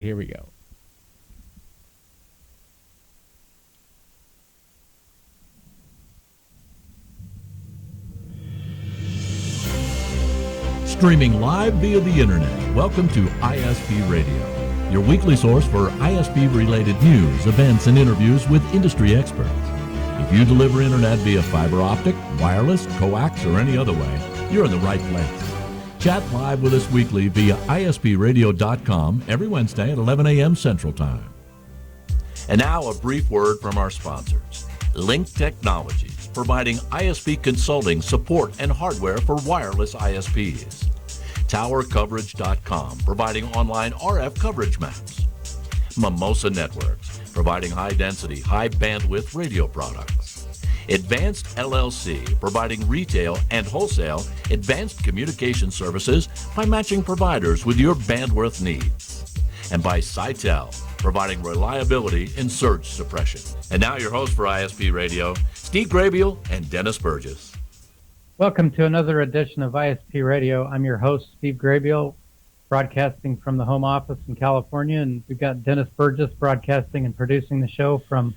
Here we go. Streaming live via the internet. Welcome to ISP Radio, your weekly source for ISP-related news, events, and interviews with industry experts. If you deliver internet via fiber optic, wireless, coax, or any other way, you're in the right place. Chat live with us weekly via ispradio.com every Wednesday at 11 a.m. Central Time. And now a brief word from our sponsors. Link Technologies, providing ISP consulting, support, and hardware for wireless ISPs. TowerCoverage.com, providing online RF coverage maps. Mimosa Networks, providing high-density, high-bandwidth radio products. Advanced LLC, providing retail and wholesale advanced communication services by matching providers with your bandwidth needs. And by Sitel, providing reliability in surge suppression. And now your host for ISP Radio, Steve Grabiel and Dennis Burgess. Welcome to another edition of ISP Radio. I'm your host, Steve Grabiel, broadcasting from the home office in California, and we've got Dennis Burgess broadcasting and producing the show from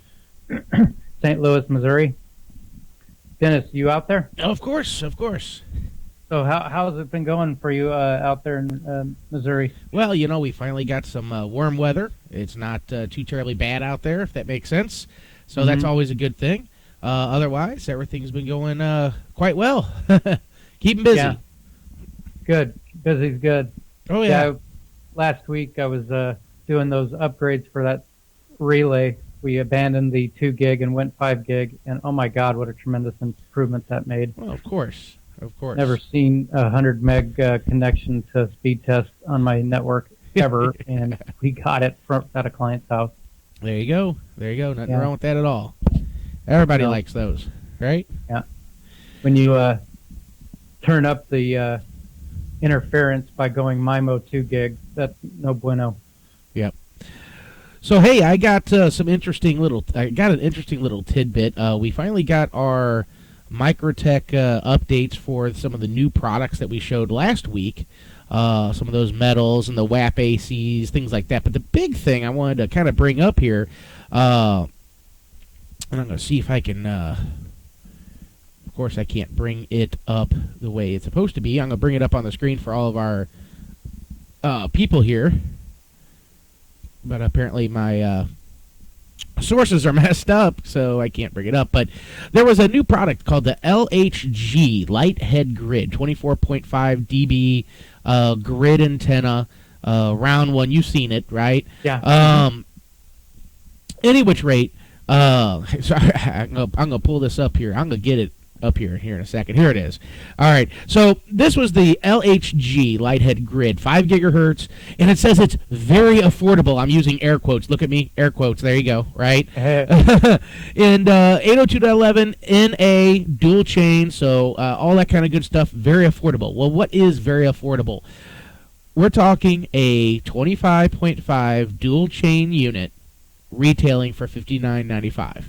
St. Louis, Missouri. Dennis, you out there? Of course, of course. So how has it been going for you out there in Missouri? Well, you know, we finally got some warm weather. It's not too terribly bad out there, if that makes sense. So that's always a good thing. Otherwise, everything's been going quite well. Keeping busy. Yeah. Good. Busy's good. Oh, yeah. Last week I was doing those upgrades for that relay. We abandoned the 2 gig and went 5 gig, and oh my God, what a tremendous improvement that made. Well, of course. Of course. Never seen a 100 meg connection to speed test on my network ever, and we got it at a client's house. There you go. There you go. Nothing wrong with that at all. Everybody likes those, right? Yeah. When you turn up the interference by going MIMO 2 gig, that's no bueno. Yep. So hey, I got an interesting little tidbit. We finally got our Microtech updates for some of the new products that we showed last week. Some of those metals and the WAP ACs, things like that. But the big thing I wanted to kind of bring up here, and I'm going to see if I can, of course I can't bring it up the way it's supposed to be. I'm going to bring it up on the screen for all of our people here. But apparently my sources are messed up, so I can't bring it up. But there was a new product called the LHG Light Head Grid, 24.5 dB grid antenna, round one. You've seen it, right? Yeah. Any which rate, sorry, I'm gonna pull this up here. I'm gonna get it up here in a second. Here it is. All right. So this was the LHG Lighthead Grid, 5 gigahertz, and it says it's very affordable. I'm using air quotes. Look at me, air quotes. There you go. Right. And 802.11 NA dual chain. So all that kind of good stuff. Very affordable. Well, what is very affordable? We're talking a 25.5 dual chain unit retailing for $59.95.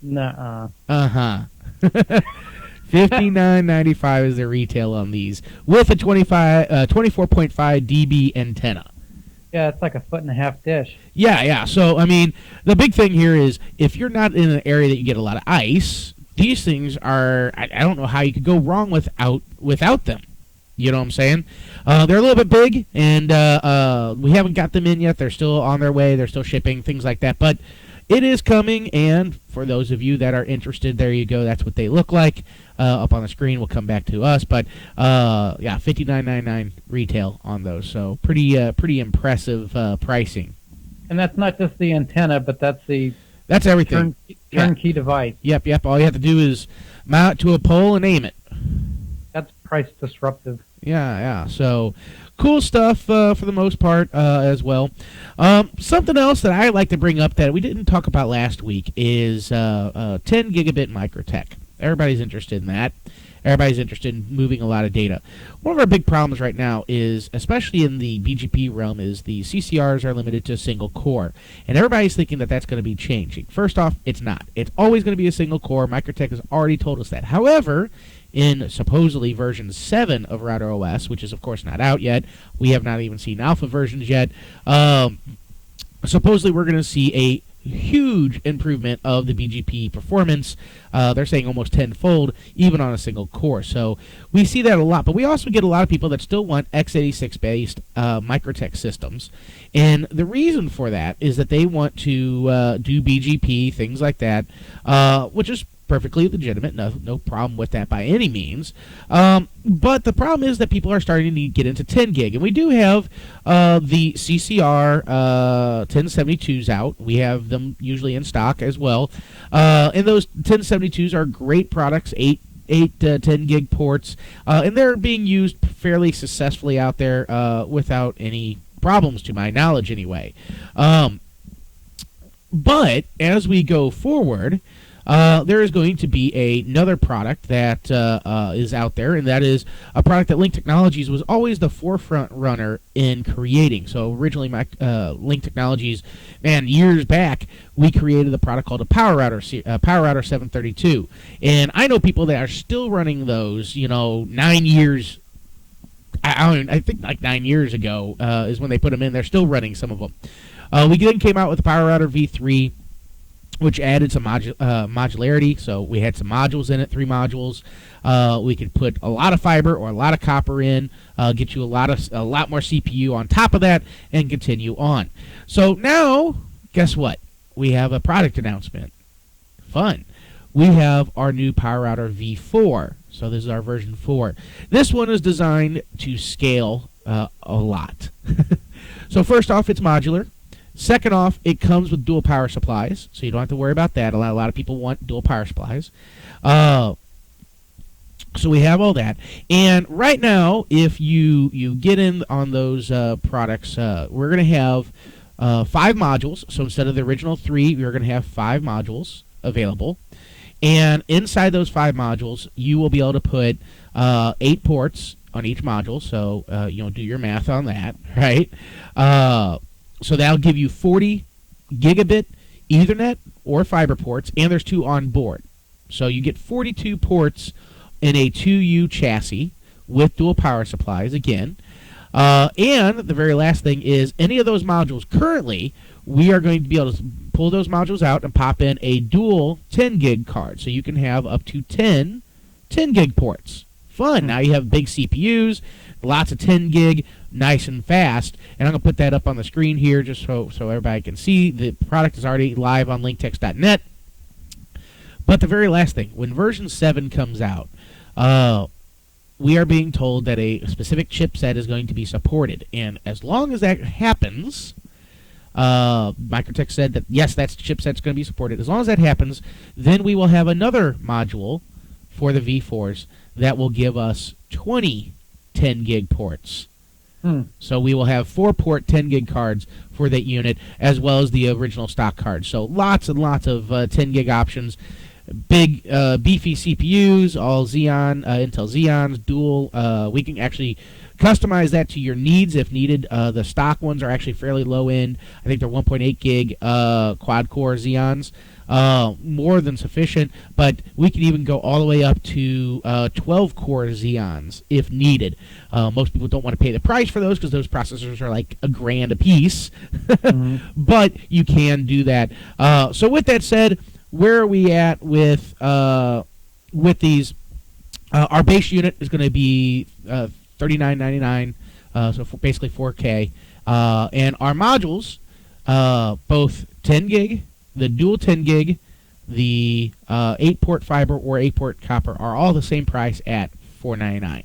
Nuh-uh. Uh-huh. $59.95 is the retail on these with a 24.5 dB antenna. Yeah, it's like a 1.5-foot dish. Yeah. So, I mean, the big thing here is if you're not in an area that you get a lot of ice, these things are, I don't know how you could go wrong without them. You know what I'm saying? They're a little bit big, and we haven't got them in yet. They're still on their way. They're still shipping, things like that. But it is coming, and for those of you that are interested, there you go. That's what they look like. Up on the screen will come back to us. But, yeah, $59.99 retail on those. So pretty impressive pricing. And that's not just the antenna, but that's everything. Turnkey device. Yep. All you have to do is mount it to a pole and aim it. That's price disruptive. Yeah. So cool stuff for the most part as well. Something else that I like to bring up that we didn't talk about last week is 10 gigabit Microtech. Everybody's interested in that. Everybody's interested in moving a lot of data. One of our big problems right now is, especially in the BGP realm, is the CCRs are limited to a single core. And everybody's thinking that that's going to be changing. First off, it's not. It's always going to be a single core. Microtech has already told us that. However, in supposedly version 7 of Router OS, which is of course not out yet, we have not even seen alpha versions yet, supposedly we're going to see a huge improvement of the BGP performance. They're saying almost tenfold, even on a single core. So we see that a lot. But we also get a lot of people that still want x86-based Microtech systems. And the reason for that is that they want to do BGP, things like that, which is perfectly legitimate. No problem with that by any means. But the problem is that people are starting to get into 10 gig. And we do have the CCR 1072s out. We have them usually in stock as well. And those 1072s are great products, 8 to 10 gig ports. And they're being used fairly successfully out there without any problems, to my knowledge anyway. But as we go forward, there is going to be another product that is out there, and that is a product that Link Technologies was always the forefront runner in creating. So originally, Link Technologies, years back, we created a product called a Power Router 732. And I know people that are still running those, 9 years. I think like 9 years ago is when they put them in. They're still running some of them. We then came out with the Power Router V3, which added some modularity. So we had some modules in it, 3 modules. We could put a lot of fiber or a lot of copper in, get you a lot more CPU on top of that, and continue on. So now, guess what? We have a product announcement. Fun. We have our new Power Router V4. So this is our version 4. This one is designed to scale a lot. So first off, it's modular. Second off, it comes with dual power supplies, so you don't have to worry about that. A lot of people want dual power supplies. So we have all that. And right now, if you get in on those products, we're going to have 5 modules. So instead of the original 3, we're going to have 5 modules available. And inside those 5 modules, you will be able to put 8 ports on each module. So do your math on that, right? So that'll give you 40 gigabit Ethernet or fiber ports, and there's 2 on board. So you get 42 ports in a 2U chassis with dual power supplies again. And the very last thing is any of those modules currently, we are going to be able to pull those modules out and pop in a dual 10 gig card. So you can have up to 10 gig ports. Fun. Now you have big CPUs, lots of 10 gig, nice and fast. And I'm going to put that up on the screen here just so everybody can see. The product is already live on linktex.net. But the very last thing, when version 7 comes out, we are being told that a specific chipset is going to be supported. And as long as that happens, Microtech said that, yes, that chipset's going to be supported. As long as that happens, then we will have another module for the V4s that will give us 20 10 gig ports. So we will have 4 port 10 gig cards for that unit, as well as the original stock cards. So lots and lots of 10 gig options. Big beefy CPUs, all Xeon, Intel Xeons, dual. We can actually customize that to your needs if needed. The stock ones are actually fairly low end. I think they're 1.8 gig quad core Xeons. More than sufficient, but we can even go all the way up to 12 core Xeons if needed. Most people don't want to pay the price for those because those processors are like $1,000 a piece. But you can do that. So with that said, where are we at with these? Our base unit is going to be $39.99, so basically 4K. And our modules, both 10 gig, the dual 10 gig, the 8-port fiber or 8-port copper are all the same price at $499.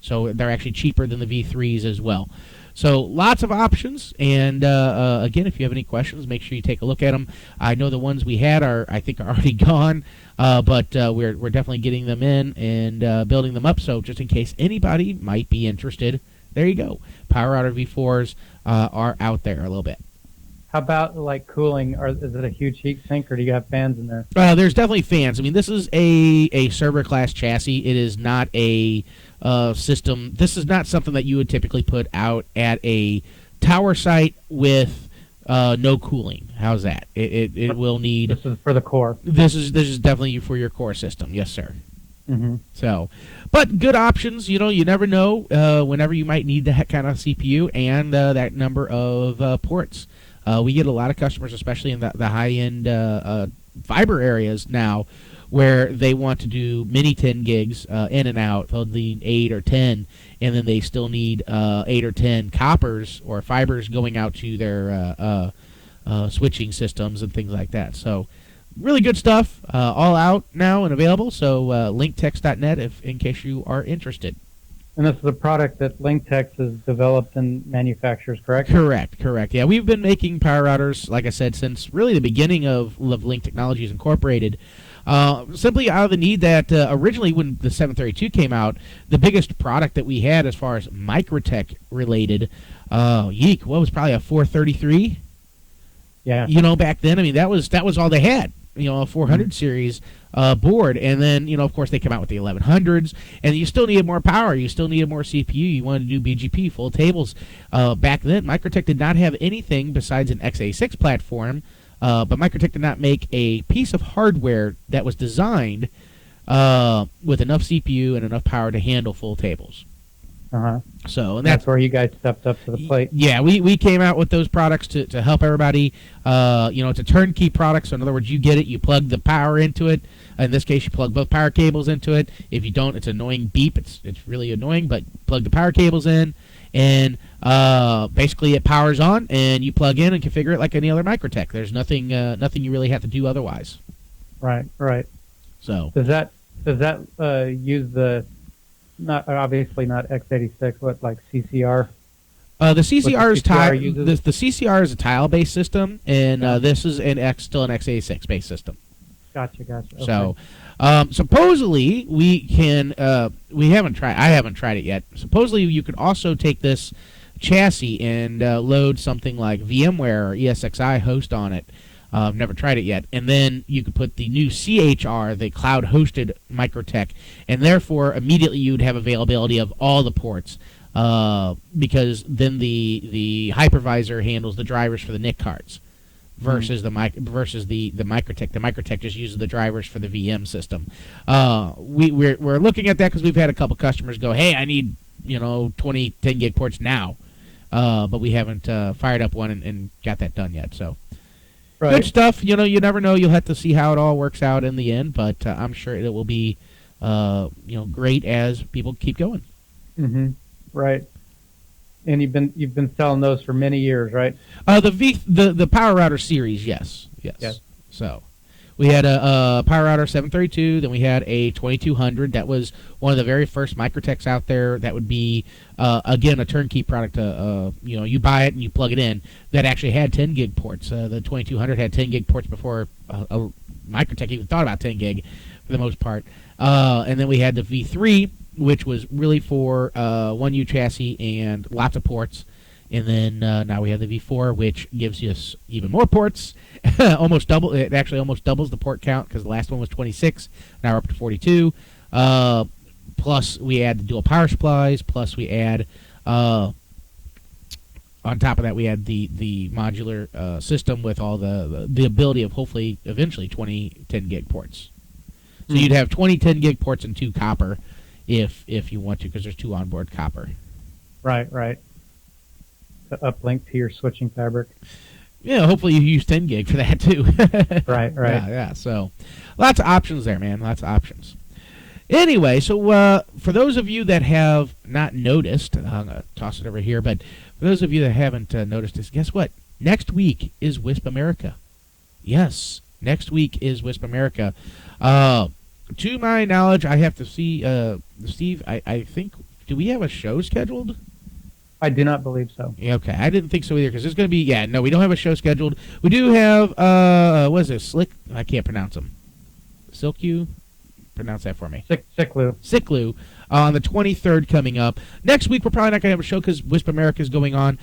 So they're actually cheaper than the V3s as well. So lots of options, and again, if you have any questions, make sure you take a look at them. I know the ones we had are already gone, but we're definitely getting them in and building them up. So just in case anybody might be interested, there you go. Power Router V4s are out there a little bit. How about like cooling? Or is it a huge heat sink, or do you have fans in there? There's definitely fans. I mean, this is a server class chassis. It is not a system. This is not something that you would typically put out at a tower site with no cooling. How's that? It will need. This is for the core. This is definitely for your core system. Yes, sir. Mm-hmm. So, but good options. You know, you never know whenever you might need that kind of CPU and that number of ports. We get a lot of customers, especially in the high-end fiber areas now, where they want to do mini 10 gigs in and out. They'll need 8 or 10, and then they still need 8 or 10 coppers or fibers going out to their switching systems and things like that. So really good stuff, all out now and available. So linktex.net in case you are interested. And this is a product that Linktex has developed and manufactures, correct? Correct. Yeah, we've been making power routers, like I said, since really the beginning of Link Technologies Incorporated. Simply out of the need that originally when the 732 came out, the biggest product that we had as far as Microtech related, what was probably a 433? Yeah. You know, back then, I mean, that was all they had. You know, a 400 series board, and then, you know, of course they come out with the 1100s, and you still needed more power, you still needed more CPU, you wanted to do BGP, full tables. Back then, Microtech did not have anything besides an x86 platform, but Microtech did not make a piece of hardware that was designed with enough CPU and enough power to handle full tables. Uh-huh. So, and that's where you guys stepped up to the plate. Yeah, we came out with those products to help everybody. You know, it's a turnkey product, so in other words, you get it, you plug the power into it. In this case, you plug both power cables into it. If you don't, it's an annoying beep. It's really annoying, but plug the power cables in, and basically it powers on, and you plug in and configure it like any other Microtech. There's nothing you really have to do otherwise. Right. So does that use the not obviously not x86, what, like CCR? The CCR is tile. uses? The CCR is a tile-based system, and this is still an x86 based system. Gotcha. Okay. So, supposedly we can. We haven't tried. I haven't tried it yet. Supposedly you could also take this chassis and load something like VMware or ESXi host on it. I've never tried it yet. And then you could put the new CHR, the cloud-hosted Microtech, and therefore immediately you'd have availability of all the ports, because then the hypervisor handles the drivers for the NIC cards versus the Microtech. The Microtech just uses the drivers for the VM system. We're looking at that because we've had a couple customers go, hey, I need 20 10 gig ports now, but we haven't fired up one and got that done yet. So. Right. Good stuff. You know, you never know. You'll have to see how it all works out in the end, but I'm sure it will be, great as people keep going. Mm-hmm. Right. And you've been selling those for many years, right? The Power Router series, yes. So we had a Power Router 732, then we had a 2200. That was one of the very first Microtechs out there. That would be again a turnkey product. You buy it and you plug it in. That actually had 10 gig ports. The 2200 had 10 gig ports before Microtech even thought about 10 gig for the most part. And then we had the V3, which was really for 1U chassis and lots of ports. And then now we have the V4, which gives us even more ports. Almost double. It actually almost doubles the port count because the last one was 26. Now we're up to 42. Plus we add the dual power supplies. Plus we add, on top of that, we add the modular system with all the ability of hopefully eventually 20 10 gig ports. So you'd have 20 10 gig ports and 2 copper if you want to, because there's 2 onboard copper. Right. To uplink to your switching fabric. Yeah, hopefully you use 10 gig for that too. Right. Yeah. So lots of options there, man. Lots of options. Anyway, so for those of you that have not noticed, I'm going to toss it over here, but for those of you that haven't noticed this, guess what? Next week is WISP America. Yes, next week is WISP America. To my knowledge, I have to see, Steve, I think, do we have a show scheduled? I do not believe so. Yeah, okay, I didn't think so either, because there's going to be, no, we don't have a show scheduled. We do have, what is this, I can't pronounce them. Silku? Pronounce that for me. Siklu on the 23rd coming up. Next week, we're probably not going to have a show because WISP America is going on.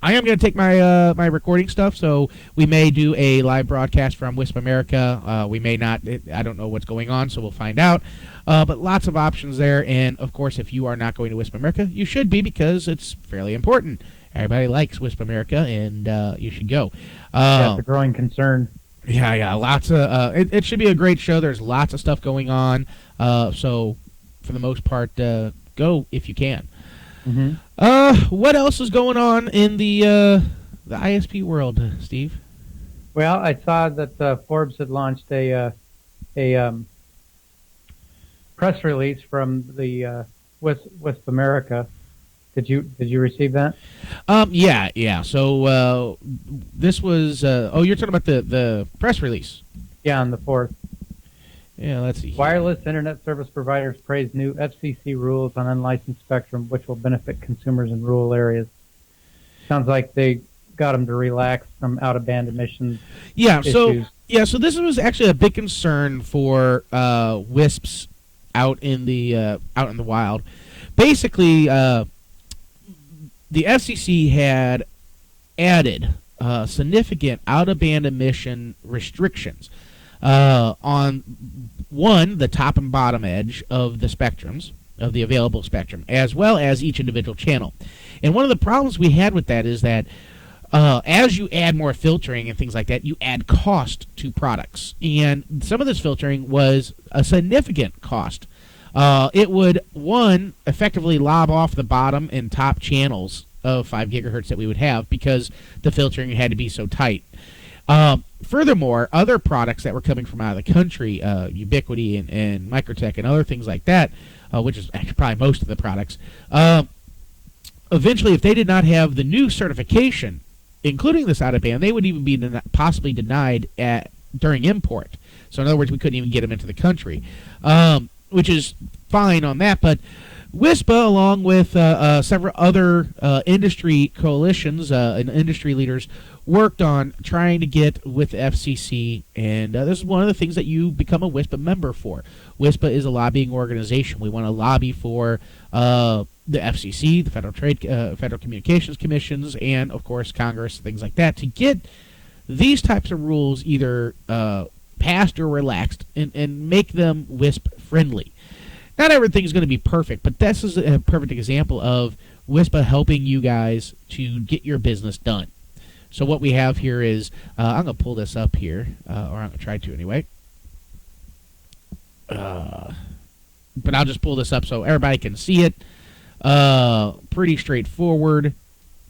I am going to take my my recording stuff, so we may do a live broadcast from WISP America. We may not. I don't know what's going on, so we'll find out. But lots of options there, and of course, if you are not going to WISP America, you should be, because it's fairly important. Everybody likes WISP America, and you should go. That's a growing concern. Yeah, lots of. It should be a great show. There's lots of stuff going on. So, for the most part, go if you can. Mm-hmm. What else is going on in the ISP world, Steve? Well, I saw that Forbes had launched a press release from the WISP America. Did you receive that? Yeah. So this was. You're talking about the press release. Yeah, on the 4th. Yeah, let's see. Wireless internet service providers praise new FCC rules on unlicensed spectrum, which will benefit consumers in rural areas. Sounds like they got them to relax some out-of-band emissions. Yeah. issues. So this was actually a big concern for WISPs out in the wild. Basically, the FCC had added significant out-of-band emission restrictions on the top and bottom edge of the spectrums, of the available spectrum, as well as each individual channel. And one of the problems we had with that is that as you add more filtering and things like that, you add cost to products. And some of this filtering was a significant cost. It would, effectively lob off the bottom and top channels of 5 gigahertz that we would have, because the filtering had to be so tight. Furthermore, other products that were coming from out of the country, Ubiquity and Microtech and other things like that, which is actually probably most of the products, eventually, if they did not have the new certification, including this out-of-band, they would even be possibly denied during import. So in other words, we couldn't even get them into the country, which is fine on that. But WISPA, along with several other industry coalitions and industry leaders, worked on trying to get with the FCC, and this is one of the things that you become a WISPA member for. WISPA is a lobbying organization. We want to lobby for the FCC, the Federal Communications Commissions, and of course Congress, things like that, to get these types of rules either passed or relaxed and make them WISP friendly. Not everything's going to be perfect, but this is a perfect example of WISPA helping you guys to get your business done. So what we have here is, I'm going to pull this up here, or I'm going to try to anyway. But I'll just pull this up so everybody can see it. Pretty straightforward.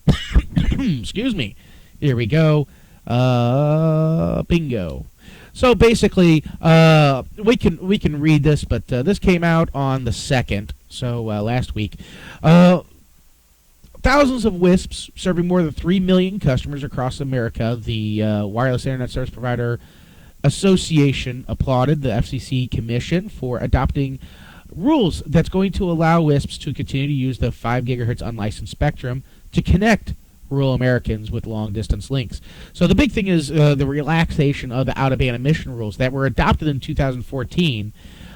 Excuse me. Here we go. Bingo. So basically, we can read this, but this came out on the 2nd, so last week. Thousands of WISPs serving more than 3 million customers across America. The Wireless Internet Service Provider Association applauded the FCC Commission for adopting rules that's going to allow WISPs to continue to use the 5 gigahertz unlicensed spectrum to connect rural Americans with long-distance links. So the big thing is the relaxation of the out-of-band emission rules that were adopted in 2014.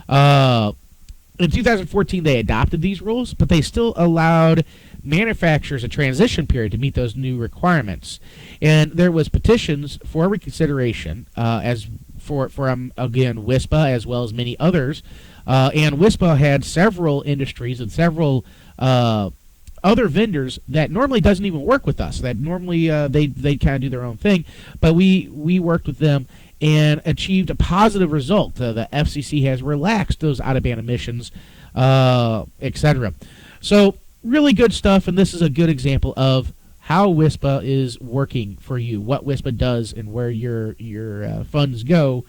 In 2014, they adopted these rules, but they still allowed manufacturers a transition period to meet those new requirements. And there was petitions for reconsideration from again, WISPA as well as many others. And WISPA had several industries and several other vendors that normally doesn't even work with us, that normally they kind of do their own thing. But we worked with them and achieved a positive result. The FCC has relaxed those out-of-band emissions, etc. So really good stuff, and this is a good example of how WISPA is working for you, what WISPA does, and where your funds go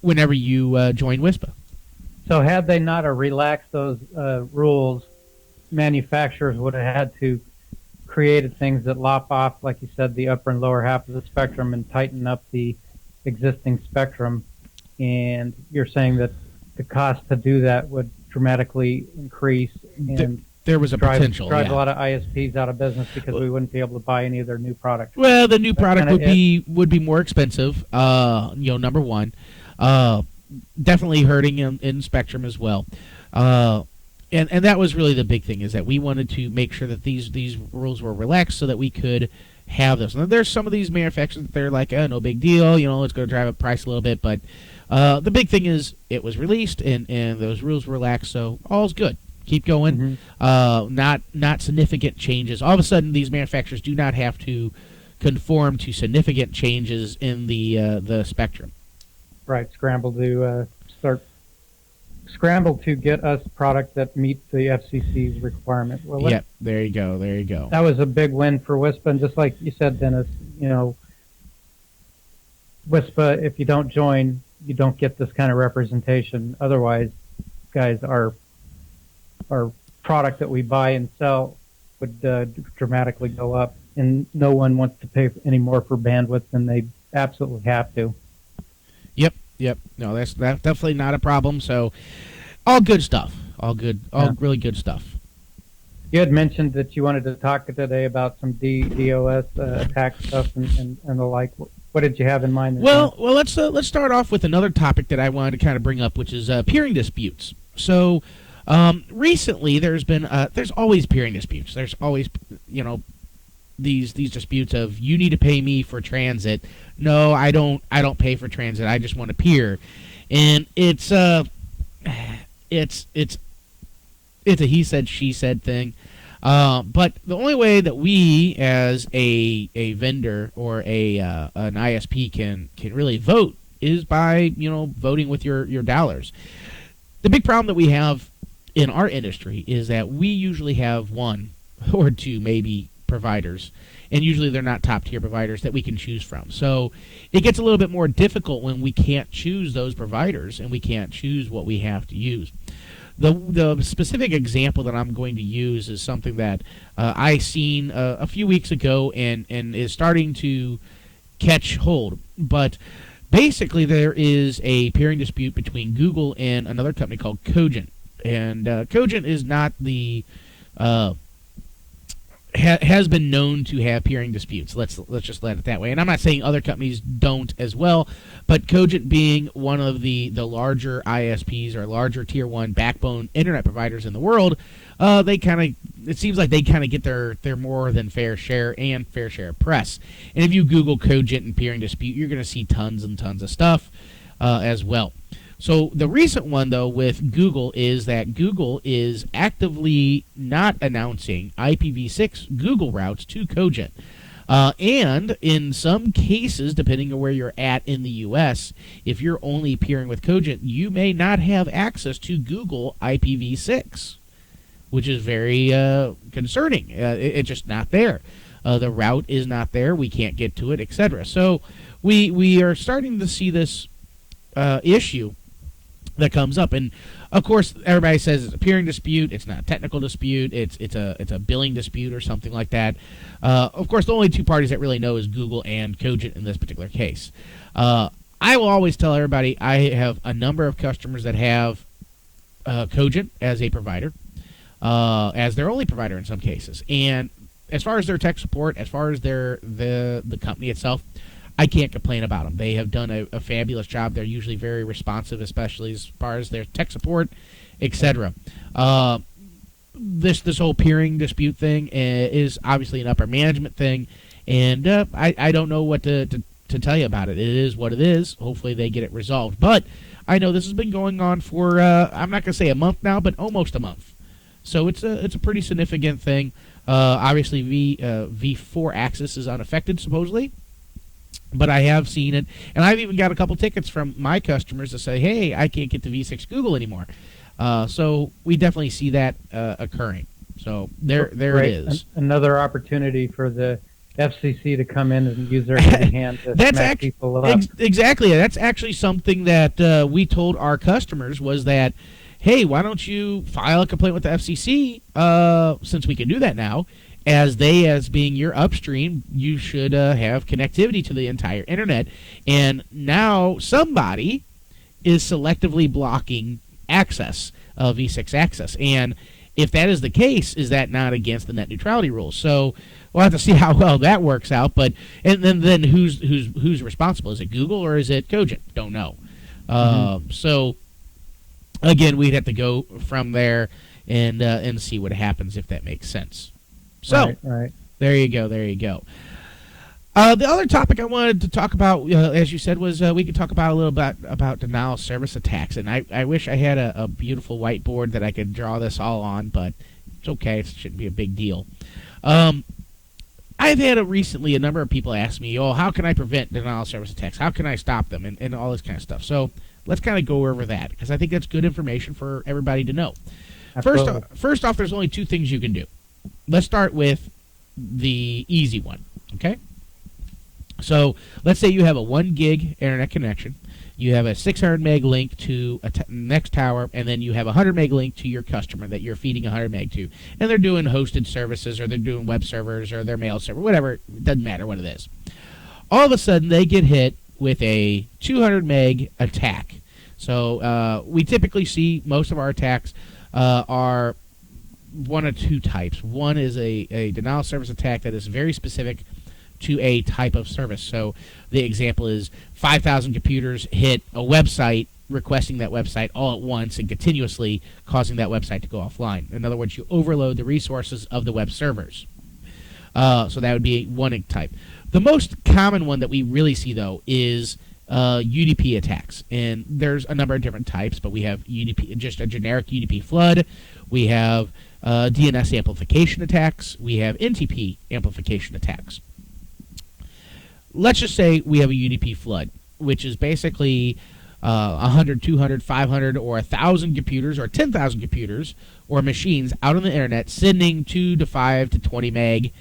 whenever you join WISPA. So had they not relaxed those rules, manufacturers would have had to create things that lop off, like you said, the upper and lower half of the spectrum and tighten up the existing spectrum. And you're saying that the cost to do that would dramatically increase and there was a potential drive a lot of ISPs out of business because we wouldn't be able to buy any of their new products. Well, the new product would be more expensive. Number one, definitely hurting in spectrum as well. and that was really the big thing, is that we wanted to make sure that these rules were relaxed so that we could have this. And there's some of these manufacturers that they're like, no big deal, let's go drive up price a little bit. But the big thing is it was released and those rules were relaxed, so all's good. Keep going. Not significant changes. All of a sudden, these manufacturers do not have to conform to significant changes in the spectrum. Right. Scramble to get us product that meets the FCC's requirement. Well, yep. There you go. That was a big win for WISPA, and just like you said, Dennis, WISPA, if you don't join, you don't get this kind of representation. Otherwise, guys, our product that we buy and sell would dramatically go up, and no one wants to pay any more for bandwidth than they absolutely have to. Yep. No, that's definitely not a problem. So, all good stuff. All good. Really good stuff. You had mentioned that you wanted to talk today about some DDOS attack stuff and the like. What did you have in mind? Well, let's start off with another topic that I wanted to kind of bring up, which is peering disputes. So, recently there's always peering disputes. There's always these disputes of, you need to pay me for transit. No, I don't pay for transit. I just want to peer. And it's a he said, she said thing. But the only way that we as a vendor or an ISP can really vote is by voting with your dollars. The big problem that we have in our industry is that we usually have one or two maybe providers, and usually they're not top tier providers that we can choose from. So it gets a little bit more difficult when we can't choose those providers and we can't choose what we have to use. The specific example that I'm going to use is something that I seen a few weeks ago and is starting to catch hold. But basically there is a peering dispute between Google and another company called Cogent. And Cogent is not the has been known to have peering disputes. Let's just let it that way. And I'm not saying other companies don't as well, but Cogent being one of the larger ISPs or larger tier 1 backbone internet providers in the world, it seems like they kind of get their more than fair share and fair share of press. And if you Google Cogent and peering dispute, you're going to see tons and tons of stuff as well. So the recent one, though, with Google is that Google is actively not announcing IPv6 Google routes to Cogent. And in some cases, depending on where you're at in the U.S., if you're only peering with Cogent, you may not have access to Google IPv6, which is very concerning. It's just not there. The route is not there. We can't get to it, etc. So we are starting to see this issue that comes up, and of course everybody says it's a peering dispute. It's not a technical dispute. It's a billing dispute or something like that. Of course, the only two parties that really know is Google and Cogent in this particular case. I will always tell everybody I have a number of customers that have Cogent as a provider, as their only provider in some cases. And as far as their tech support, as far as the company itself, I can't complain about them. They have done a fabulous job. They're usually very responsive, especially as far as their tech support, etc. This whole peering dispute thing is obviously an upper management thing, and I don't know what to tell you about it. It is what it is. Hopefully they get it resolved. But I know this has been going on for I'm not going to say a month now, but almost a month. So it's a pretty significant thing. Obviously, V4 access is unaffected supposedly. But I have seen it, and I've even got a couple tickets from my customers to say, hey, I can't get to V6 Google anymore. So we definitely see that occurring. So there it is. Another opportunity for the FCC to come in and use their heavy hand to smack people up. Exactly. That's actually something that we told our customers was that, hey, why don't you file a complaint with the FCC, since we can do that now. As being your upstream, you should have connectivity to the entire internet. And now somebody is selectively blocking access, V6 access. And if that is the case, is that not against the net neutrality rules? So we'll have to see how well that works out. But and then who's responsible? Is it Google or is it Cogent? Don't know. So again, we'd have to go from there. and see what happens, if that makes sense. So right. There you go. The other topic I wanted to talk about, as you said, was we could talk about a little bit about denial of service attacks. And I wish I had a beautiful whiteboard that I could draw this all on, but it's okay. It shouldn't be a big deal. I've had recently a number of people ask me, how can I prevent denial of service attacks? How can I stop them? And all this kind of stuff. So let's kind of go over that, because I think that's good information for everybody to know. First off, there's only two things you can do. Let's start with the easy one, okay? So let's say you have a 1 gig internet connection, you have a 600 meg link to a next tower, and then you have a 100 meg link to your customer that you're feeding 100 meg to, and they're doing hosted services, or they're doing web servers, or their mail server, whatever. It doesn't matter what it is. All of a sudden, they get hit with a 200 meg attack. So we typically see most of our attacks are one of two types. One is a denial of service attack that is very specific to a type of service. So the example is 5,000 computers hit a website, requesting that website all at once and continuously, causing that website to go offline. In other words, you overload the resources of the web servers. So that would be one type. The most common one that we really see, though, is UDP attacks. And there's a number of different types, but we have UDP, just a generic UDP flood. We have DNS amplification attacks. We have NTP amplification attacks. Let's just say we have a UDP flood, which is basically 100, 200, 500, or 1,000 computers, or 10,000 computers, or machines out on the internet sending 2 to 5 to 20 meg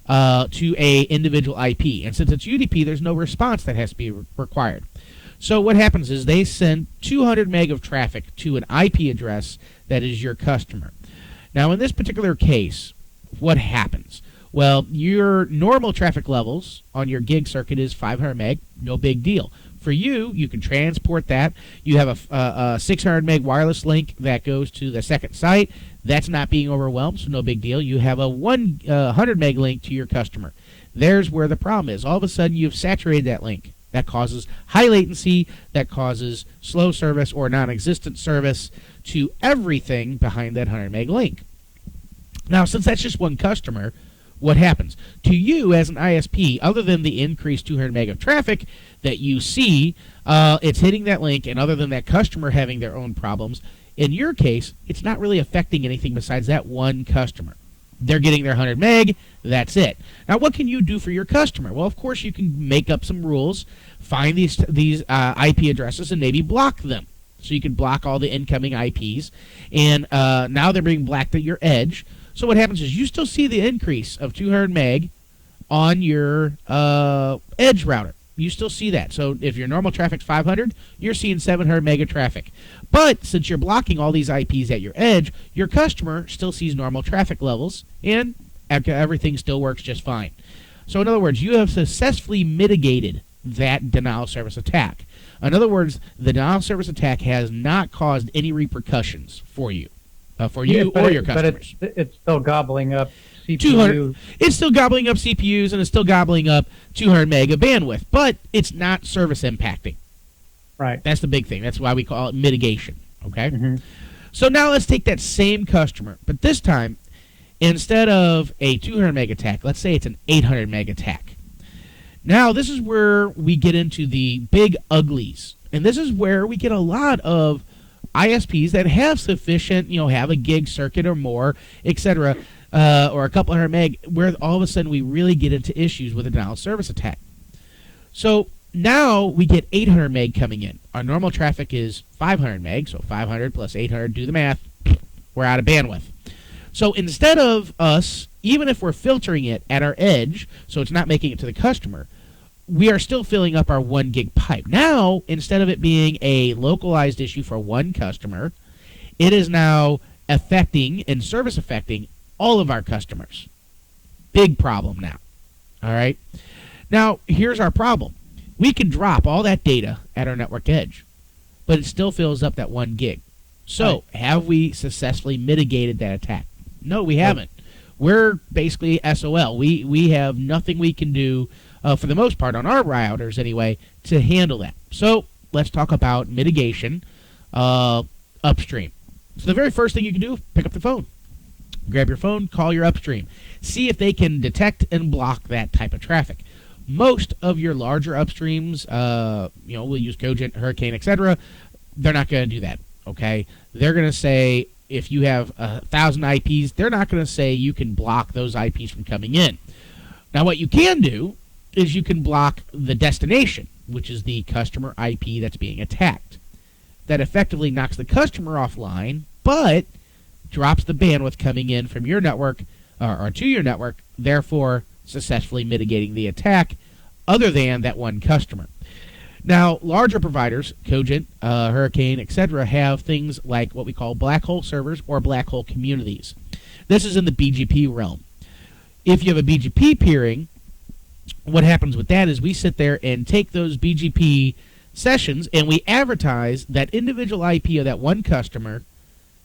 to a individual IP. And since it's UDP, there's no response that has to be required. So what happens is they send 200 meg of traffic to an IP address that is your customer. Now, in this particular case, what happens? Well, your normal traffic levels on your gig circuit is 500 meg, no big deal. For you, you can transport that. You have a 600 meg wireless link that goes to the second site. That's not being overwhelmed, so no big deal. You have a 100 meg link to your customer. There's where the problem is. All of a sudden, you've saturated that link. That causes high latency, that causes slow service or non-existent service to everything behind that 100 meg link. Now, since that's just one customer, what happens? To you as an ISP, other than the increased 200 meg of traffic that you see, it's hitting that link, and other than that customer having their own problems, in your case, it's not really affecting anything besides that one customer. They're getting their 100 meg, that's it. Now, what can you do for your customer? Well, of course, you can make up some rules, find these IP addresses, and maybe block them. So you can block all the incoming IPs, and now they're being blocked at your edge. So what happens is you still see the increase of 200 meg on your edge router. You still see that. So if your normal traffic's 500, you're seeing 700 meg of traffic. But since you're blocking all these IPs at your edge, your customer still sees normal traffic levels, and everything still works just fine. So in other words, you have successfully mitigated that denial of service attack. In other words, the denial of service attack has not caused any repercussions for you. Or your customers. But it's still gobbling up CPU. It's still gobbling up CPUs, and it's still gobbling up 200 meg of bandwidth, but it's not service impacting. Right. That's the big thing. That's why we call it mitigation. Okay? Mm-hmm. So now let's take that same customer, but this time, instead of a 200 meg attack, let's say it's an 800 meg attack. Now, this is where we get into the big uglies, and this is where we get a lot of ISPs that have sufficient, have a gig circuit or more, etc., or a couple hundred meg, where all of a sudden we really get into issues with a denial of service attack. So now we get 800 meg coming in. Our normal traffic is 500 meg, so 500 plus 800, do the math, we're out of bandwidth. So instead of us, even if we're filtering it at our edge, so it's not making it to the customer, we are still filling up our 1 gig pipe. Now, instead of it being a localized issue for one customer, it is now affecting and service affecting all of our customers. Big problem now. All right? Now, here's our problem. We can drop all that data at our network edge, but it still fills up that 1 gig. So, have we successfully mitigated that attack? No, we haven't. We're basically SOL. We have nothing we can do, for the most part, on our routers anyway, to handle that. So let's talk about mitigation upstream. So the very first thing you can do, pick up the phone. Grab your phone, call your upstream. See if they can detect and block that type of traffic. Most of your larger upstreams, we'll use Cogent, Hurricane, etc. They're not going to do that, okay? They're going to say, if you have 1,000 IPs, they're not going to say you can block those IPs from coming in. Now, what you can do is you can block the destination, which is the customer IP that's being attacked. That effectively knocks the customer offline, but drops the bandwidth coming in from your network or to your network, therefore successfully mitigating the attack other than that one customer. Now, larger providers, Cogent, Hurricane, etc., have things like what we call black hole servers or black hole communities. This is in the BGP realm. If you have a BGP peering, what happens with that is we sit there and take those BGP sessions and we advertise that individual IP of that one customer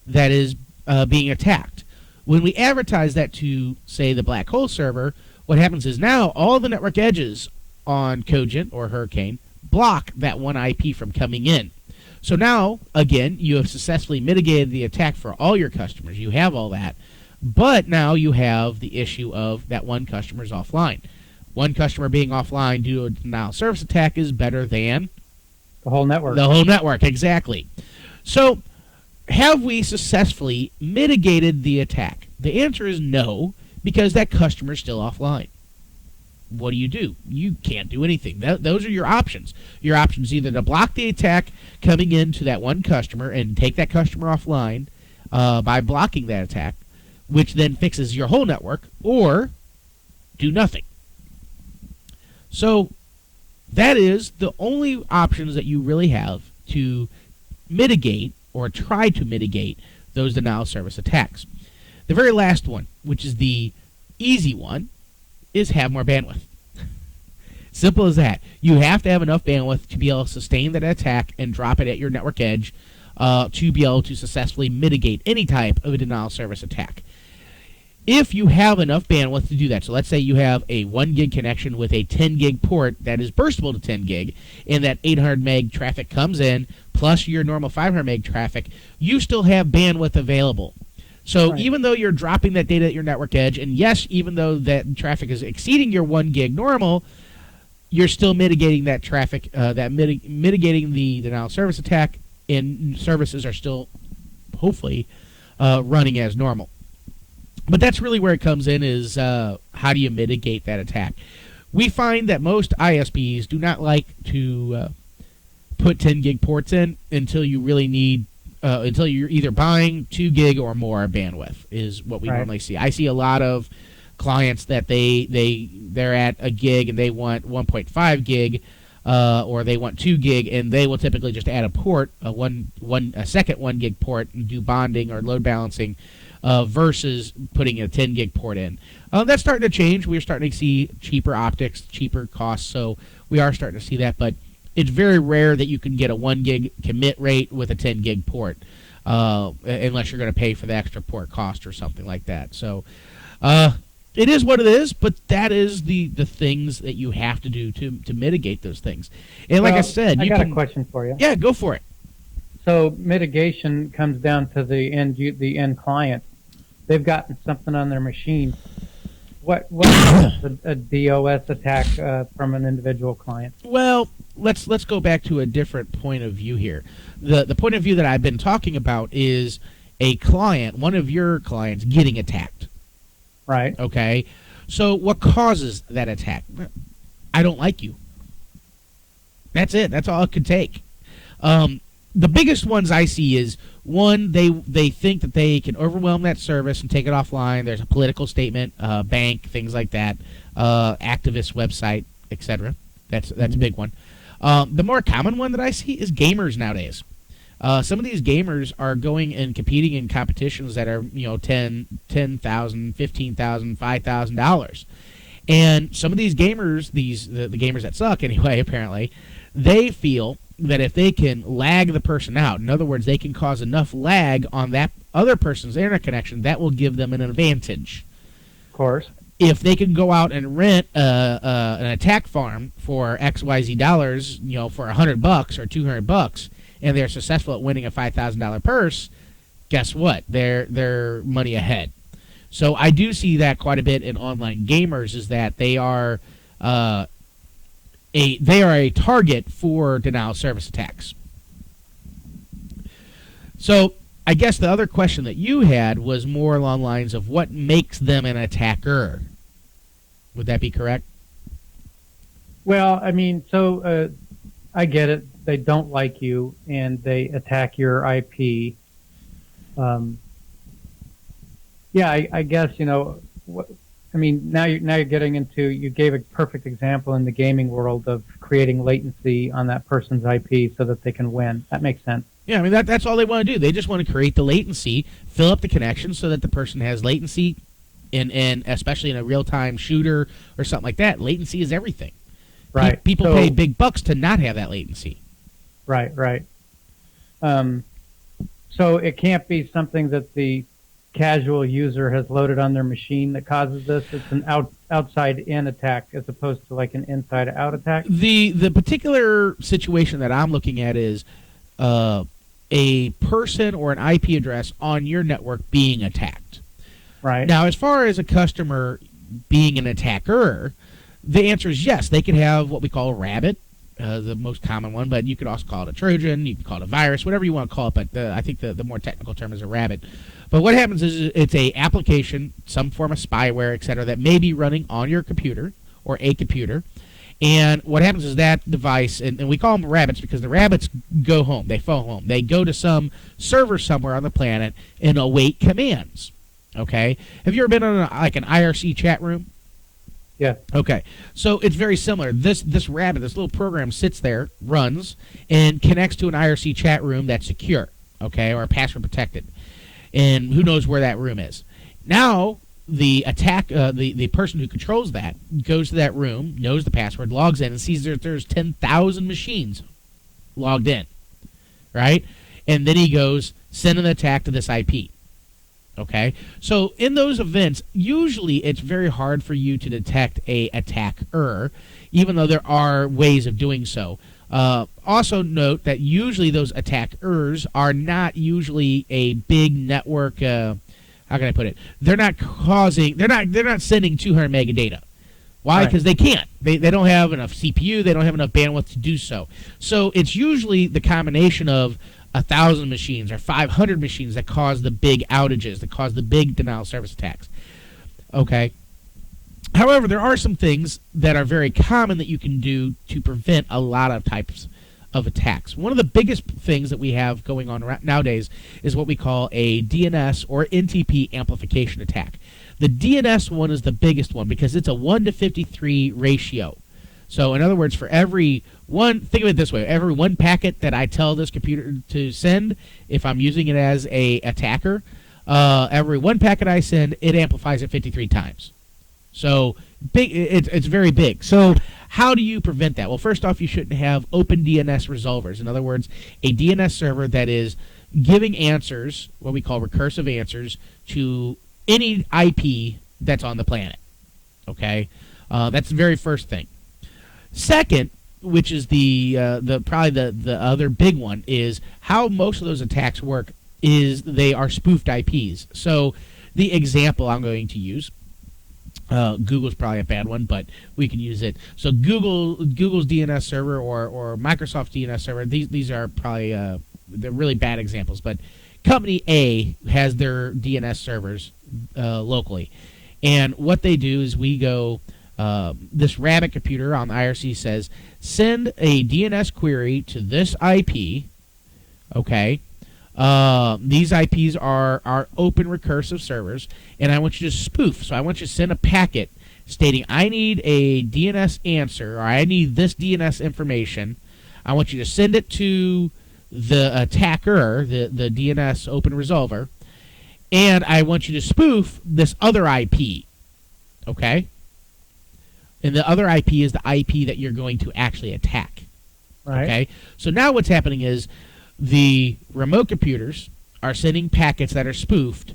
that is being attacked. When we advertise that to, say, the black hole server, what happens is now all the network edges on Cogent or Hurricane block that one IP from coming in. So now, again, you have successfully mitigated the attack for all your customers. You have all that. But now you have the issue of that one customer's offline. One customer being offline due to a denial of service attack is better than the whole network. The whole network, exactly. So, have we successfully mitigated the attack? The answer is no, because that customer is still offline. What do? You can't do anything. Those are your options. Your options either to block the attack coming into that one customer and take that customer offline by blocking that attack, which then fixes your whole network, or do nothing. So that is the only options that you really have to mitigate or try to mitigate those denial of service attacks. The very last one, which is the easy one, is have more bandwidth. Simple as that. You have to have enough bandwidth to be able to sustain that attack and drop it at your network edge to be able to successfully mitigate any type of a denial of service attack. If you have enough bandwidth to do that, so let's say you have a 1 gig connection with a 10 gig port that is burstable to 10 gig, and that 800 meg traffic comes in, plus your normal 500 meg traffic, you still have bandwidth available. So right. Even though you're dropping that data at your network edge, and yes, even though that traffic is exceeding your 1 gig normal, you're still mitigating that traffic, mitigating the denial of service attack, and services are still, hopefully, running as normal. But that's really where it comes in, is how do you mitigate that attack? We find that most ISPs do not like to put 10 gig ports in until you really need, until you're either buying 2 gig or more bandwidth, is what we normally see. I see a lot of clients that they're at a gig and they want 1.5 gig, or they want 2 gig, and they will typically just add a port, a second 1 gig port, and do bonding or load balancing, versus putting a 10 gig port in. That's starting to change. We're starting to see cheaper optics, cheaper costs, so we are starting to see that, but it's very rare that you can get a 1 gig commit rate with a 10 gig port, unless you're going to pay for the extra port cost or something like that. So it is what it is, but that is the things that you have to do to mitigate those things. And like I said, I got a question for you. Yeah, go for it. So mitigation comes down to the end client. They've gotten something on their machine. What is a DOS attack from an individual client? Well, let's go back to a different point of view here. The point of view that I've been talking about is a client, one of your clients, getting attacked. Right. Okay. So what causes that attack? I don't like you. That's it. That's all it could take. The biggest ones I see is, one, they think that they can overwhelm that service and take it offline. There's a political statement, bank, things like that, activist website, etc. That's a big one. The more common one that I see is gamers nowadays. Some of these gamers are going and competing in competitions that are, $10,000, $15,000, $5,000. And some of these gamers, the gamers that suck anyway, apparently, they feel that if they can lag the person out, in other words, they can cause enough lag on that other person's internet connection, that will give them an advantage. Of course. If they can go out and rent an attack farm for XYZ dollars, for $100 or $200, and they're successful at winning a $5,000 purse, guess what? They're money ahead. So I do see that quite a bit in online gamers, is that they are a target for denial of service attacks. So I guess the other question that you had was more along the lines of what makes them an attacker. Would that be correct? Well, I mean, so I get it. They don't like you, and they attack your IP. Yeah, I guess, you know, I mean, now you're getting into, you gave a perfect example in the gaming world of creating latency on that person's IP so that they can win. That makes sense. Yeah, I mean, that's all they want to do. They just want to create the latency, fill up the connection so that the person has latency, and especially in a real-time shooter or something like that, latency is everything. Right. People pay big bucks to not have that latency. Right. So it can't be something that the casual user has loaded on their machine that causes this. It's an outside-in attack as opposed to like an inside-out attack. The particular situation that I'm looking at is a person or an IP address on your network being attacked. Right. Now, as far as a customer being an attacker, the answer is yes. They can have what we call a rabbit, the most common one, but you could also call it a Trojan, you can call it a virus, whatever you want to call it, but I think the more technical term is a rabbit. But what happens is it's a application, some form of spyware, etc., that may be running on your computer or a computer. And what happens is that device, and we call them rabbits because the rabbits go home, they phone home. They go to some server somewhere on the planet and await commands. Okay? Have you ever been on an IRC chat room? Yeah. Okay. So it's very similar. This rabbit, this little program sits there, runs, and connects to an IRC chat room that's secure, okay, or password protected. And who knows where that room is. Now, the person who controls that goes to that room, knows the password, logs in, and sees there's 10,000 machines logged in, right? And then he goes, send an attack to this IP. Okay, so in those events, usually it's very hard for you to detect a attacker, even though there are ways of doing so. Also note that usually those attackers are not usually a big network. How can I put it? They're not sending 200 meg of data. Why? Because they can't. They don't have enough CPU. They don't have enough bandwidth to do so. So it's usually the combination of 1,000 machines or 500 machines that cause the big outages, that cause the big denial of service attacks. Okay. However, there are some things that are very common that you can do to prevent a lot of types of attacks. One of the biggest things that we have going on nowadays is what we call a DNS or NTP amplification attack. The DNS one is the biggest one because it's a 1 to 53 ratio. So, in other words, for every one, think of it this way, every one packet that I tell this computer to send, if I'm using it as a attacker, every one packet I send, it amplifies it 53 times. So, big, it's very big. So, how do you prevent that? Well, first off, you shouldn't have open DNS resolvers. In other words, a DNS server that is giving answers, what we call recursive answers, to any IP that's on the planet. Okay? That's the very first thing. Second, which is probably the other big one, is how most of those attacks work is they are spoofed IPs. So the example I'm going to use, Google's probably a bad one, but we can use it. So Google's DNS server or Microsoft's DNS server, these are probably they're really bad examples, but Company A has their DNS servers locally. And what they do is we go... this rabbit computer on the IRC says, send a DNS query to this IP, okay? These IPs are open recursive servers, and I want you to spoof. So I want you to send a packet stating, I need a DNS answer, or I need this DNS information. I want you to send it to the attacker, the DNS open resolver, and I want you to spoof this other IP, okay? And the other IP is the IP that you're going to actually attack. Right. Okay? So now what's happening is the remote computers are sending packets that are spoofed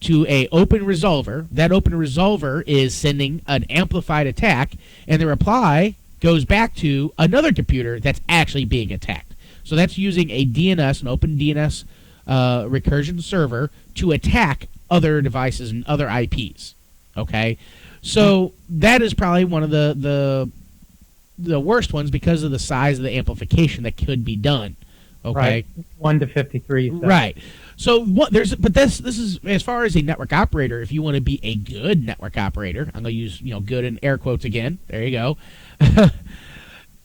to a open resolver. That open resolver is sending an amplified attack, and the reply goes back to another computer that's actually being attacked. So that's using a DNS, an open DNS recursion server to attack other devices and other IPs. Okay, so that is probably one of the worst ones because of the size of the amplification that could be done. Okay, right. 1 to 53. Right. So this is as far as a network operator. If you want to be a good network operator, I'm going to use good in air quotes again. There you go.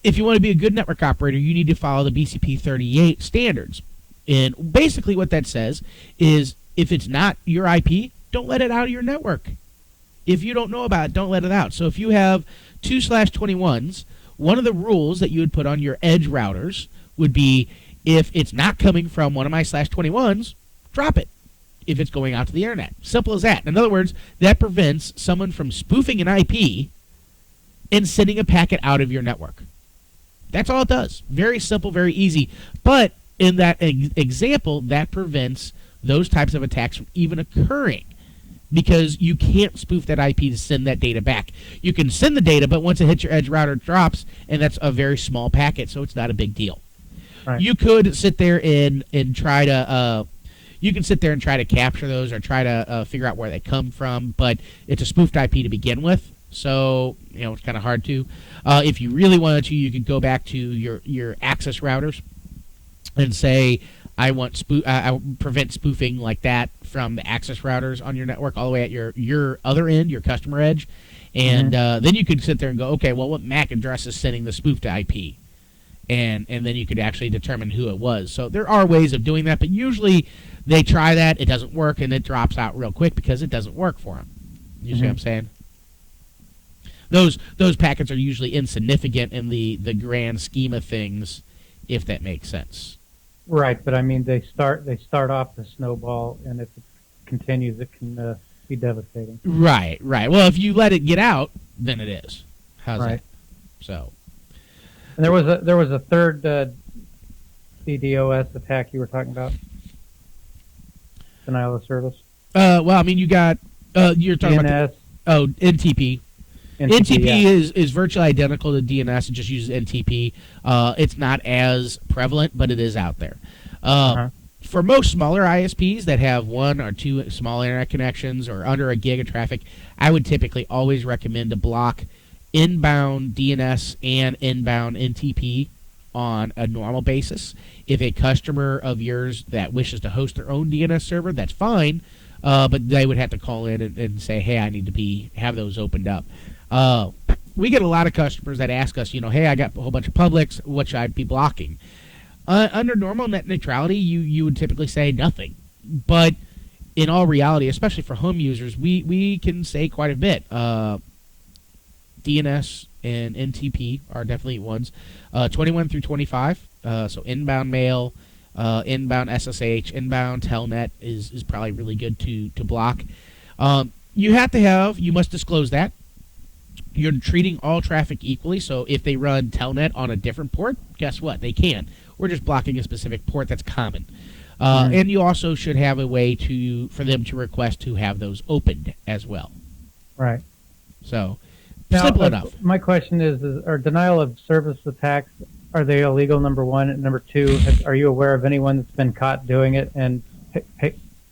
If you want to be a good network operator, you need to follow the BCP 38 standards. And basically what that says is if it's not your IP, don't let it out of your network. If you don't know about it, don't let it out. So if you have 2/21s, one of the rules that you would put on your edge routers would be if it's not coming from one of my /21s, drop it. If it's going out to the internet. Simple as that. In other words, that prevents someone from spoofing an IP and sending a packet out of your network. That's all it does. Very simple, very easy. But in that example, that prevents those types of attacks from even occurring because you can't spoof that IP to send that data back. You can send the data, but once it hits your edge router, it drops, and that's a very small packet, so it's not a big deal. Right. You could sit there and try to capture those or try to figure out where they come from, but it's a spoofed IP to begin with, so it's kind of hard to. If you really wanted to, you could go back to your access routers and say, I want I prevent spoofing like that from the access routers on your network all the way at your other end, your customer edge, and then you could sit there and go, okay, well, what MAC address is sending the spoofed IP? And then you could actually determine who it was. So there are ways of doing that, but usually they try that, it doesn't work, and it drops out real quick because it doesn't work for them. You see what I'm saying? Those packets are usually insignificant in the grand scheme of things, if that makes sense. Right, but I mean they start off the snowball, and if it continues, it can be devastating. Right. Well, if you let it get out, then it is. How's that? So. And there was a third DDoS attack you were talking about. Denial of service. Well, I mean, you got you're talking DNS. About NTP. NTP yeah. is virtually identical to DNS. It just uses NTP. It's not as prevalent, but it is out there. For most smaller ISPs that have 1 or 2 small internet connections or under a gig of traffic, I would typically always recommend to block inbound DNS and inbound NTP on a normal basis. If a customer of yours that wishes to host their own DNS server, that's fine, but they would have to call in and say, hey, I need to have those opened up. We get a lot of customers that ask us, hey, I got a whole bunch of publics, what should I be blocking? Under normal net neutrality, you would typically say nothing. But in all reality, especially for home users, we can say quite a bit. DNS and NTP are definitely ones. 21 through 25, so inbound mail, inbound SSH, inbound telnet is probably really good to block. You must disclose that. You're treating all traffic equally, so if they run telnet on a different port, guess what? They can. We're just blocking a specific port that's common. And you also should have a way for them to request to have those opened as well. Right. So, now, simple enough. My question is, are denial of service attacks, are they illegal, number one? And number two, are you aware of anyone that's been caught doing it and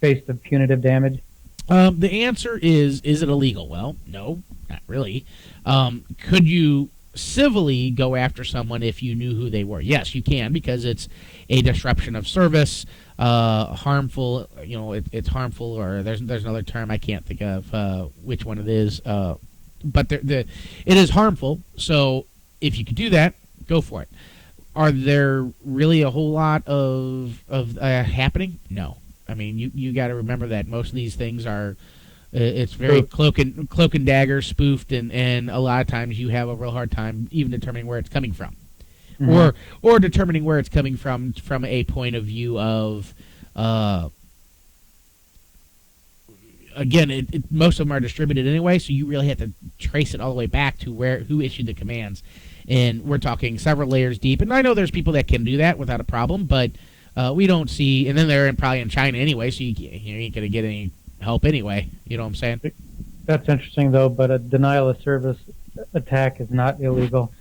faced a punitive damage? The answer is it illegal? Well, no, not really. Could you civilly go after someone if you knew who they were? Yes, you can, because it's a disruption of service, harmful. It's harmful, or there's another term I can't think of which one it is. But it is harmful. So if you could do that, go for it. Are there really a whole lot of happening? No. I mean, you got to remember that most of these things are. It's very cloak and dagger spoofed, and a lot of times you have a real hard time even determining where it's coming from, or determining where it's coming from a point of view of. Again, most of them are distributed anyway, so you really have to trace it all the way back to who issued the commands, and we're talking several layers deep. And I know there's people that can do that without a problem, but we don't see. And then they're probably in China anyway, so you ain't gonna get any help anyway. You know what I'm saying? That's interesting, though. But a denial of service attack is not illegal.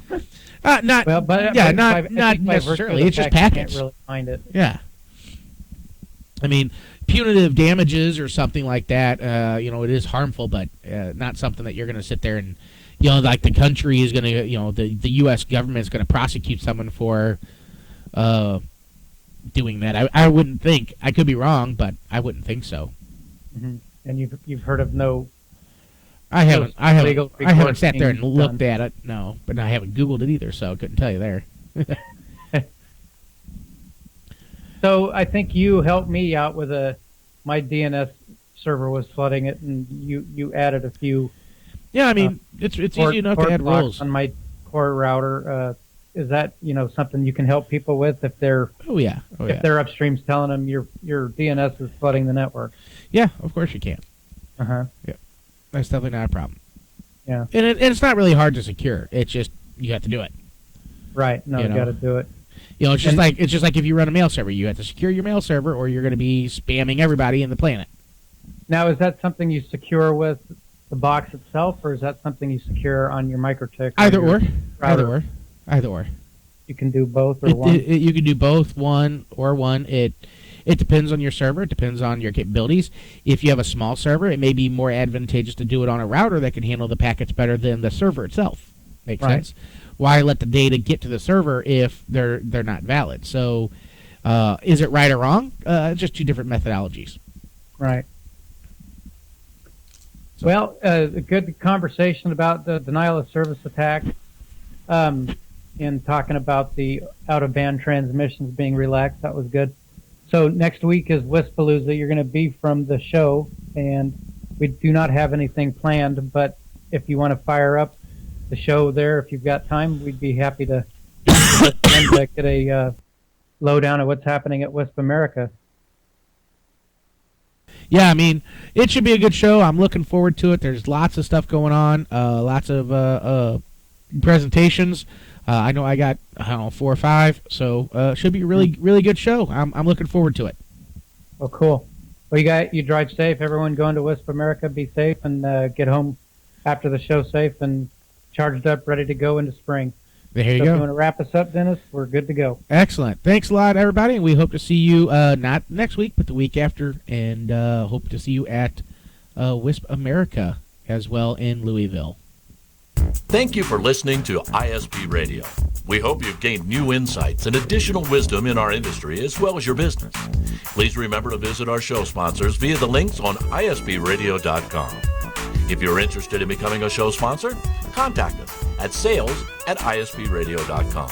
Not necessarily. It's just packets. You can't really find it. Yeah. I mean, punitive damages or something like that, it is harmful, but not something that you're going to sit there and, like the country is going to, the U.S. government is going to prosecute someone for doing that. I wouldn't think. I could be wrong, but I wouldn't think so. Mm-hmm. And you've heard of no... I haven't sat there and looked at it, no, but I haven't Googled it either, so I couldn't tell you there. So I think you helped me out with my DNS server was flooding it, and you added a few. Yeah, I mean it's easy enough to add rules on my core router. Is that something you can help people with if they're if their upstream's telling them your DNS is flooding the network? Yeah, of course you can. Yeah, that's definitely not a problem. Yeah, and it's not really hard to secure. It's just you have to do it. Right. No, you got to do it. It's just like if you run a mail server, you have to secure your mail server, or you're going to be spamming everybody in the planet. Now, is that something you secure with the box itself, or is that something you secure on your microtik? Either or. You can do both, or one. You can do both, one. It depends on your server. It depends on your capabilities. If you have a small server, it may be more advantageous to do it on a router that can handle the packets better than the server itself. Makes sense. Why let the data get to the server if they're not valid? So, is it right or wrong? Just two different methodologies. Right. So. Well, a good conversation about the denial of service attack, and talking about the out-of-band transmissions being relaxed. That was good. So next week is Wispalooza. You're going to be from the show, and we do not have anything planned, but if you want to fire up the show there, if you've got time, we'd be happy to get a lowdown of what's happening at Wisp America. Yeah, I mean, it should be a good show. I'm looking forward to it. There's lots of stuff going on, lots of presentations. I know I got 4 or 5, so should be a really good show. I'm looking forward to it. Oh, cool. Well, you drive safe. Everyone going to Wisp America, be safe, and get home after the show safe and charged up, ready to go into spring. There you go. If you want to wrap us up, Dennis, we're good to go. Excellent. Thanks a lot, everybody, and we hope to see you not next week, but the week after, and hope to see you at Wisp America as well in Louisville. Thank you for listening to ISP Radio. We hope you've gained new insights and additional wisdom in our industry as well as your business. Please remember to visit our show sponsors via the links on ispradio.com. If you're interested in becoming a show sponsor, contact us at sales@ispradio.com.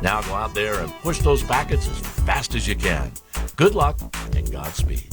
Now go out there and push those packets as fast as you can. Good luck and Godspeed.